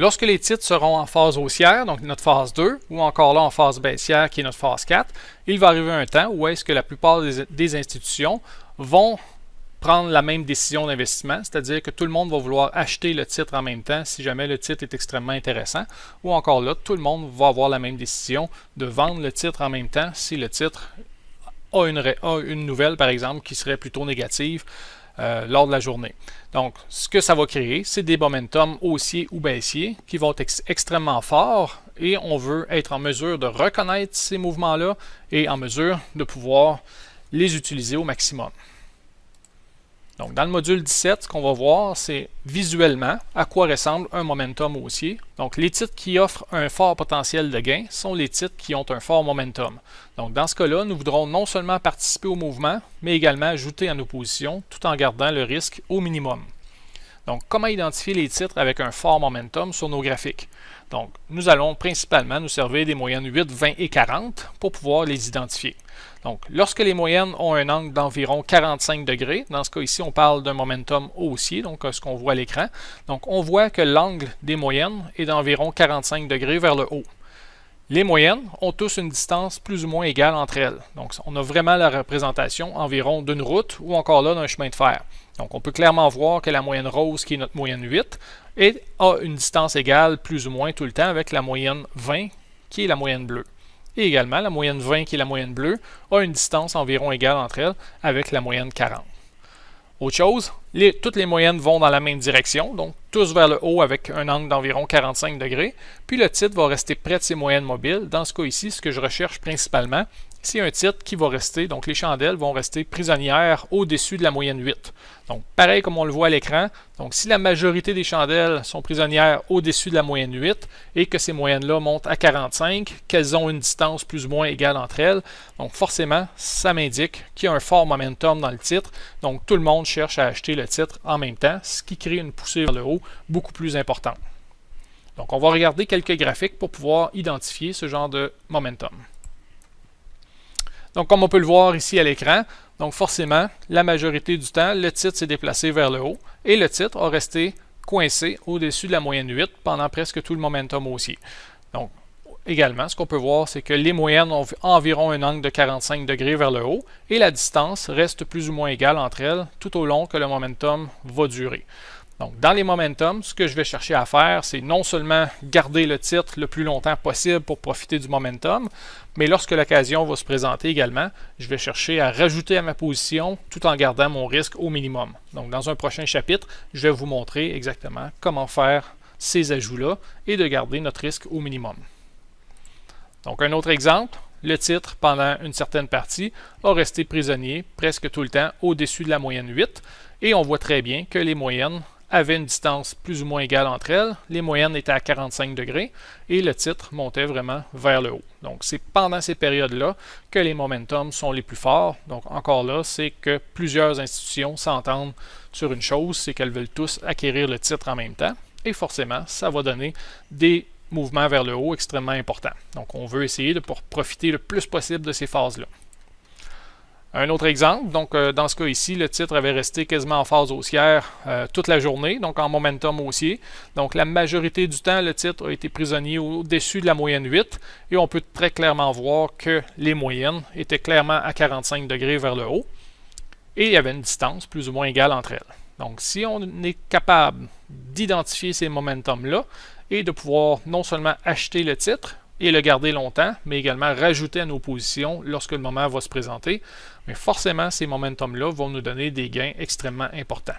Lorsque les titres seront en phase haussière, donc notre phase 2, ou encore là en phase baissière qui est notre phase 4, il va arriver un temps où est-ce que la plupart des institutions vont prendre la même décision d'investissement, c'est-à-dire que tout le monde va vouloir acheter le titre en même temps si jamais le titre est extrêmement intéressant, ou encore là, tout le monde va avoir la même décision de vendre le titre en même temps si le titre a une nouvelle, par exemple, qui serait plutôt négative lors de la journée. Donc, ce que ça va créer, c'est des momentum haussiers ou baissiers qui vont être extrêmement forts et on veut être en mesure de reconnaître ces mouvements-là et en mesure de pouvoir les utiliser au maximum. Donc, dans le module 17, ce qu'on va voir, c'est visuellement à quoi ressemble un momentum haussier. Donc, les titres qui offrent un fort potentiel de gain sont les titres qui ont un fort momentum. Donc, dans ce cas-là, nous voudrons non seulement participer au mouvement, mais également ajouter à nos positions tout en gardant le risque au minimum. Donc, comment identifier les titres avec un fort momentum sur nos graphiques? Donc, nous allons principalement nous servir des moyennes 8, 20 et 40 pour pouvoir les identifier. Donc, lorsque les moyennes ont un angle d'environ 45 degrés, dans ce cas ici, on parle d'un momentum haussier, donc ce qu'on voit à l'écran. Donc, on voit que l'angle des moyennes est d'environ 45 degrés vers le haut. Les moyennes ont tous une distance plus ou moins égale entre elles. Donc, on a vraiment la représentation environ d'une route ou encore là d'un chemin de fer. Donc, on peut clairement voir que la moyenne rose, qui est notre moyenne 8, a une distance égale plus ou moins tout le temps avec la moyenne 20, qui est la moyenne bleue. Et également, la moyenne 20, qui est la moyenne bleue, a une distance environ égale entre elles avec la moyenne 40. Autre chose, toutes les moyennes vont dans la même direction, donc tous vers le haut avec un angle d'environ 45 degrés, puis le titre va rester près de ces moyennes mobiles. Dans ce cas ici, ce que je recherche principalement, c'est un titre qui va rester, donc les chandelles vont rester prisonnières au-dessus de la moyenne 8. Donc pareil comme on le voit à l'écran, donc si la majorité des chandelles sont prisonnières au-dessus de la moyenne 8 et que ces moyennes-là montent à 45, qu'elles ont une distance plus ou moins égale entre elles, donc forcément, ça m'indique qu'il y a un fort momentum dans le titre, donc tout le monde cherche à acheter le titre en même temps, ce qui crée une poussée vers le haut beaucoup plus importante. Donc on va regarder quelques graphiques pour pouvoir identifier ce genre de momentum. Donc, comme on peut le voir ici à l'écran, donc forcément, la majorité du temps, le titre s'est déplacé vers le haut et le titre a resté coincé au-dessus de la moyenne 8 pendant presque tout le momentum haussier. Donc, également, ce qu'on peut voir, c'est que les moyennes ont environ un angle de 45 degrés vers le haut et la distance reste plus ou moins égale entre elles tout au long que le momentum va durer. Donc, dans les momentum, ce que je vais chercher à faire, c'est non seulement garder le titre le plus longtemps possible pour profiter du momentum, mais lorsque l'occasion va se présenter également, je vais chercher à rajouter à ma position tout en gardant mon risque au minimum. Donc, dans un prochain chapitre, je vais vous montrer exactement comment faire ces ajouts-là et de garder notre risque au minimum. Donc, un autre exemple, le titre, pendant une certaine partie, a resté prisonnier presque tout le temps au-dessus de la moyenne 8 et on voit très bien que les moyennes avaient une distance plus ou moins égale entre elles. Les moyennes étaient à 45 degrés et le titre montait vraiment vers le haut. Donc, c'est pendant ces périodes-là que les momentum sont les plus forts. Donc, encore là, c'est que plusieurs institutions s'entendent sur une chose, c'est qu'elles veulent tous acquérir le titre en même temps. Et forcément, ça va donner des mouvements vers le haut extrêmement importants. Donc, on veut essayer de profiter le plus possible de ces phases-là. Un autre exemple, donc dans ce cas ici, le titre avait resté quasiment en phase haussière toute la journée, donc en momentum haussier. Donc la majorité du temps, le titre a été prisonnier au-dessus de la moyenne 8 et on peut très clairement voir que les moyennes étaient clairement à 45 degrés vers le haut et il y avait une distance plus ou moins égale entre elles. Donc si on est capable d'identifier ces momentum-là et de pouvoir non seulement acheter le titre, et le garder longtemps, mais également rajouter à nos positions lorsque le moment va se présenter. Mais forcément, ces momentum-là vont nous donner des gains extrêmement importants.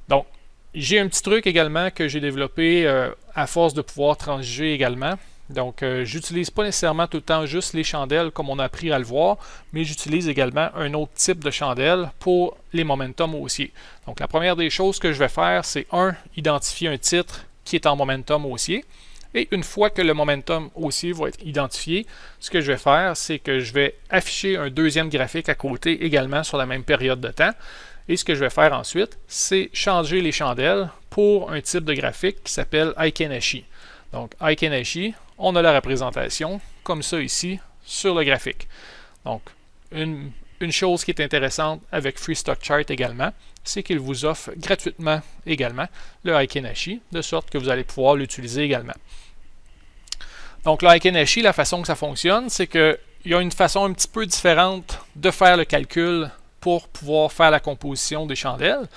Donc, j'ai un petit truc également que j'ai développé à force de pouvoir transiger également. Donc, j'utilise pas nécessairement tout le temps juste les chandelles comme on a appris à le voir, mais j'utilise également un autre type de chandelle pour les momentum haussiers. Donc, la première des choses que je vais faire, c'est identifier un titre qui est en momentum haussier. Et une fois que le momentum haussier va être identifié, ce que je vais faire, c'est que je vais afficher un deuxième graphique à côté également sur la même période de temps. Et ce que je vais faire ensuite, c'est changer les chandelles pour un type de graphique qui s'appelle Heikin Ashi. Donc, Heikin Ashi, on a la représentation comme ça ici sur le graphique. Donc, Une chose qui est intéressante avec Free Stock Chart également, c'est qu'il vous offre gratuitement également le Heikin Ashi, de sorte que vous allez pouvoir l'utiliser également. Donc le Heikin Ashi, la façon que ça fonctionne, c'est qu'il y a une façon un petit peu différente de faire le calcul pour pouvoir faire la composition des chandelles.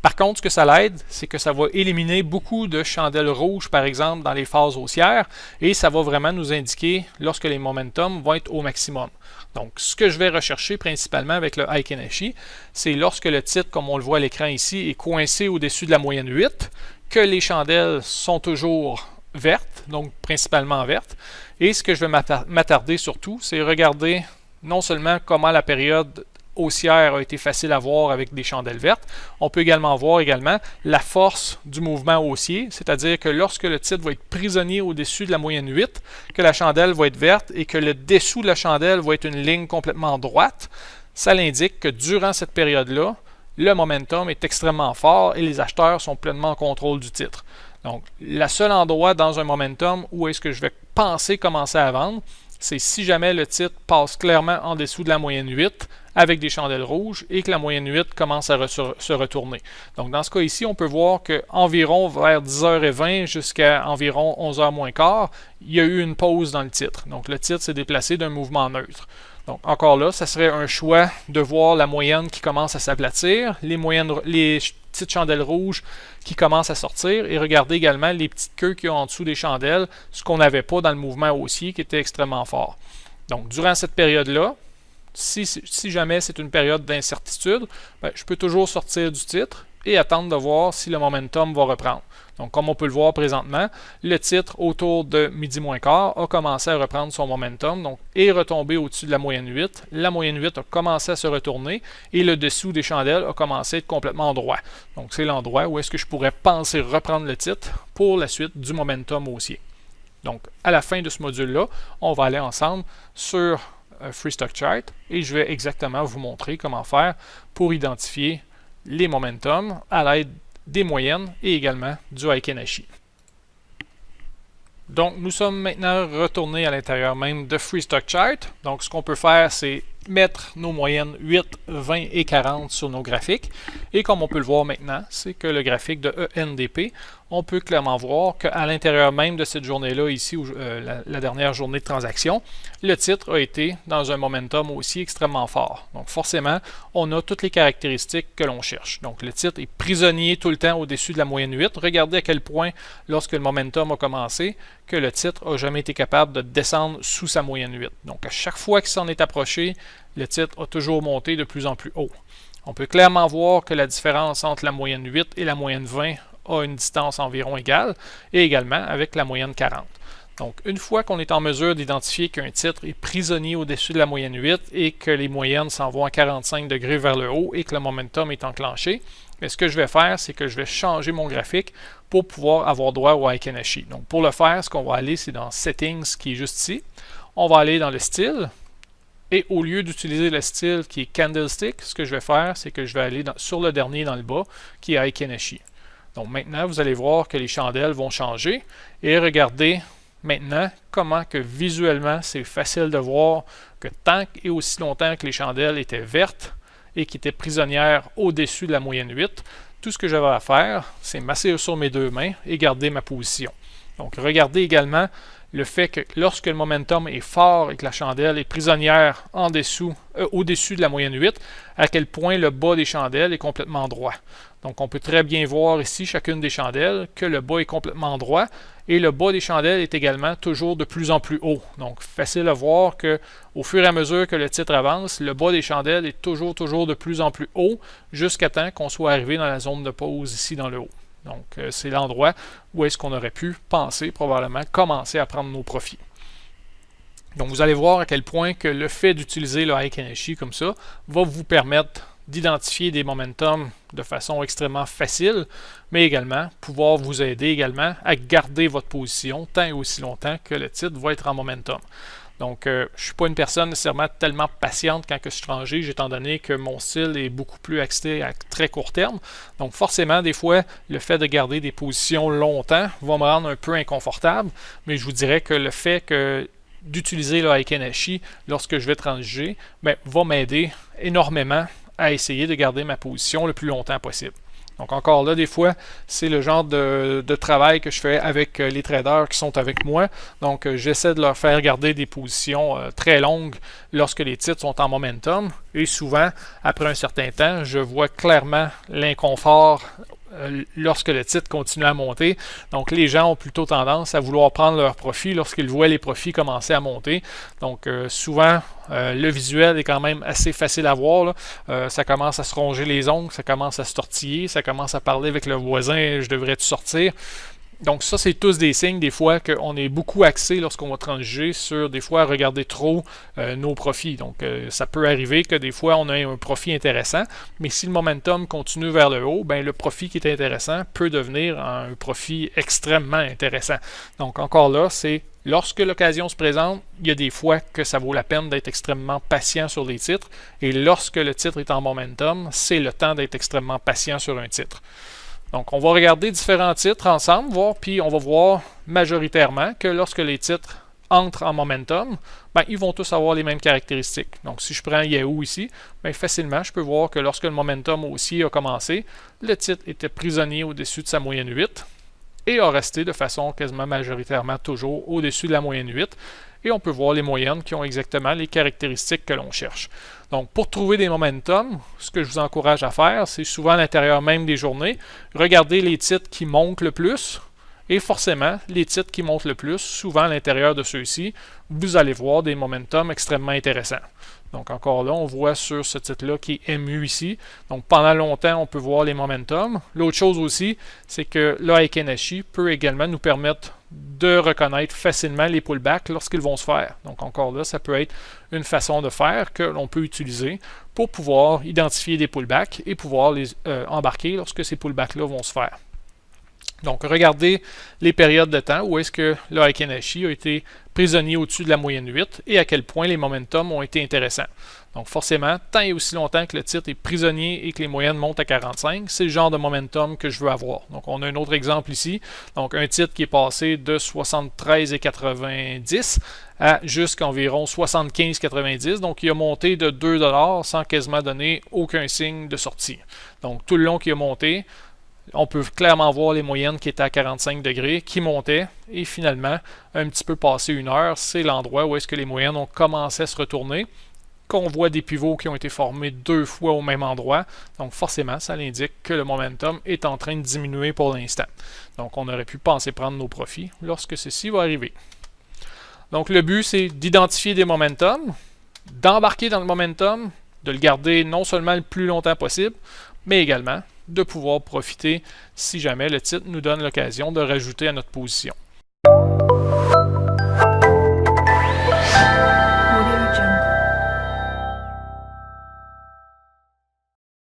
Par contre, ce que ça l'aide, c'est que ça va éliminer beaucoup de chandelles rouges, par exemple, dans les phases haussières, et ça va vraiment nous indiquer lorsque les momentum vont être au maximum. Donc, ce que je vais rechercher principalement avec le Heikin Ashi, c'est lorsque le titre, comme on le voit à l'écran ici, est coincé au-dessus de la moyenne 8, que les chandelles sont toujours vertes, donc principalement vertes. Et ce que je vais m'attarder surtout, c'est regarder non seulement comment la période haussière a été facile à voir avec des chandelles vertes. On peut également voir la force du mouvement haussier, c'est-à-dire que lorsque le titre va être prisonnier au-dessus de la moyenne 8, que la chandelle va être verte et que le dessous de la chandelle va être une ligne complètement droite, ça l'indique que durant cette période-là, le momentum est extrêmement fort et les acheteurs sont pleinement en contrôle du titre. Donc, le seul endroit dans un momentum où est-ce que je vais penser commencer à vendre, c'est si jamais le titre passe clairement en dessous de la moyenne 8 avec des chandelles rouges et que la moyenne 8 commence à se retourner. Donc dans ce cas ici, on peut voir qu'environ vers 10h20 jusqu'à environ 11h moins quart, il y a eu une pause dans le titre. Donc le titre s'est déplacé d'un mouvement neutre. Donc encore là, ça serait un choix de voir la moyenne qui commence à s'aplatir, les petites chandelles rouges qui commencent à sortir et regarder également les petites queues qu'il y a en dessous des chandelles, ce qu'on n'avait pas dans le mouvement haussier qui était extrêmement fort. Donc durant cette période-là, si jamais c'est une période d'incertitude, je peux toujours sortir du titre et attendre de voir si le momentum va reprendre. Donc, comme on peut le voir présentement, le titre autour de midi moins quart a commencé à reprendre son momentum, donc est retombé au-dessus de la moyenne 8. La moyenne 8 a commencé à se retourner et le dessous des chandelles a commencé à être complètement droit. Donc, c'est l'endroit où est-ce que je pourrais penser reprendre le titre pour la suite du momentum haussier. Donc, à la fin de ce module-là, on va aller ensemble sur Free Stock Chart et je vais exactement vous montrer comment faire pour identifier les momentum à l'aide des moyennes et également du Heikin Ashi. Donc, nous sommes maintenant retournés à l'intérieur même de Free Stock Chart. Donc, ce qu'on peut faire, c'est mettre nos moyennes 8, 20 et 40 sur nos graphiques. Et comme on peut le voir maintenant, c'est que le graphique de ENDP, on peut clairement voir qu'à l'intérieur même de cette journée-là, ici, la dernière journée de transaction, le titre a été dans un momentum aussi extrêmement fort. Donc forcément, on a toutes les caractéristiques que l'on cherche. Donc le titre est prisonnier tout le temps au-dessus de la moyenne 8. Regardez à quel point, lorsque le momentum a commencé, que le titre n'a jamais été capable de descendre sous sa moyenne 8. Donc à chaque fois qu'il s'en est approché, le titre a toujours monté de plus en plus haut. On peut clairement voir que la différence entre la moyenne 8 et la moyenne 20 a une distance environ égale, et également avec la moyenne 40. Donc, une fois qu'on est en mesure d'identifier qu'un titre est prisonnier au-dessus de la moyenne 8 et que les moyennes s'en vont à 45 degrés vers le haut et que le momentum est enclenché, ce que je vais faire, c'est que je vais changer mon graphique pour pouvoir avoir droit au Heikin Ashi. Donc, pour le faire, ce qu'on va aller, c'est dans Settings, qui est juste ici. On va aller dans le style. Et au lieu d'utiliser le style qui est Candlestick, ce que je vais faire, c'est que je vais aller sur le dernier dans le bas, qui est Heikin Ashi. Donc maintenant, vous allez voir que les chandelles vont changer. Et regardez maintenant comment que visuellement, c'est facile de voir que tant et aussi longtemps que les chandelles étaient vertes et qui étaient prisonnières au-dessus de la moyenne 8, tout ce que j'avais à faire, c'est m'asseoir sur mes deux mains et garder ma position. Donc regardez également le fait que lorsque le momentum est fort et que la chandelle est prisonnière au-dessus de la moyenne 8, à quel point le bas des chandelles est complètement droit. Donc on peut très bien voir ici chacune des chandelles que le bas est complètement droit et le bas des chandelles est également toujours de plus en plus haut. Donc facile à voir que au fur et à mesure que le titre avance, le bas des chandelles est toujours de plus en plus haut jusqu'à temps qu'on soit arrivé dans la zone de pause ici dans le haut. Donc, c'est l'endroit où est-ce qu'on aurait pu penser, probablement, commencer à prendre nos profits. Donc, vous allez voir à quel point que le fait d'utiliser le Heikin Ashi comme ça va vous permettre d'identifier des momentum de façon extrêmement facile, mais également pouvoir vous aider également à garder votre position tant et aussi longtemps que le titre va être en momentum. Donc, je ne suis pas une personne nécessairement tellement patiente quand je suis étranger, étant donné que mon style est beaucoup plus axé à très court terme. Donc, forcément, des fois, le fait de garder des positions longtemps va me rendre un peu inconfortable, mais je vous dirais que le fait que d'utiliser le Heiken Ashi lorsque je vais transiger, va m'aider énormément à essayer de garder ma position le plus longtemps possible. Donc encore là, des fois, c'est le genre de travail que je fais avec les traders qui sont avec moi. Donc j'essaie de leur faire garder des positions très longues lorsque les titres sont en momentum. Et souvent, après un certain temps, je vois clairement l'inconfort lorsque le titre continue à monter. Donc les gens ont plutôt tendance à vouloir prendre leur profit lorsqu'ils voient les profits commencer à monter. Donc souvent, le visuel est quand même assez facile à voir. Ça commence à se ronger les ongles, ça commence à se tortiller, ça commence à parler avec le voisin, je devrais-tu sortir? Donc ça, c'est tous des signes des fois qu'on est beaucoup axé lorsqu'on va transiger sur des fois regarder trop nos profits. Donc ça peut arriver que des fois on a un profit intéressant, mais si le momentum continue vers le haut, le profit qui est intéressant peut devenir un profit extrêmement intéressant. Donc encore là, c'est lorsque l'occasion se présente, il y a des fois que ça vaut la peine d'être extrêmement patient sur les titres, et lorsque le titre est en momentum, c'est le temps d'être extrêmement patient sur un titre. Donc, on va regarder différents titres ensemble, puis on va voir majoritairement que lorsque les titres entrent en momentum, ils vont tous avoir les mêmes caractéristiques. Donc, si je prends Yahoo ici, facilement, je peux voir que lorsque le momentum haussier a commencé, le titre était prisonnier au-dessus de sa moyenne 8 et a resté de façon quasiment majoritairement toujours au-dessus de la moyenne 8. Et on peut voir les moyennes qui ont exactement les caractéristiques que l'on cherche. Donc, pour trouver des momentum, ce que je vous encourage à faire, c'est souvent à l'intérieur même des journées, regarder les titres qui montent le plus, et forcément, les titres qui montent le plus, souvent à l'intérieur de ceux-ci, vous allez voir des momentum extrêmement intéressants. Donc, encore là, on voit sur ce titre-là qui est MU ici. Donc, pendant longtemps, on peut voir les momentum. L'autre chose aussi, c'est que le Heiken Ashi peut également nous permettre de reconnaître facilement les pullbacks lorsqu'ils vont se faire. Donc, encore là, ça peut être une façon de faire que l'on peut utiliser pour pouvoir identifier des pullbacks et pouvoir les embarquer lorsque ces pullbacks-là vont se faire. Donc, regardez les périodes de temps où est-ce que le Heiken Ashi a été prisonnier au-dessus de la moyenne 8 et à quel point les momentum ont été intéressants. Donc, forcément, tant et aussi longtemps que le titre est prisonnier et que les moyennes montent à 45, c'est le genre de momentum que je veux avoir. Donc, on a un autre exemple ici. Donc, un titre qui est passé de 73,90 à jusqu'à environ 75,90. Donc, il a monté de 2 $ sans quasiment donner aucun signe de sortie. Donc, tout le long qu'il a monté, on peut clairement voir les moyennes qui étaient à 45 degrés, qui montaient, et finalement, un petit peu passé 1 heure, c'est l'endroit où est-ce que les moyennes ont commencé à se retourner, qu'on voit des pivots qui ont été formés 2 fois au même endroit. Donc forcément, ça indique que le momentum est en train de diminuer pour l'instant. Donc on aurait pu penser prendre nos profits lorsque ceci va arriver. Donc le but, c'est d'identifier des momentum, d'embarquer dans le momentum, de le garder non seulement le plus longtemps possible, mais également de pouvoir profiter si jamais le titre nous donne l'occasion de rajouter à notre position.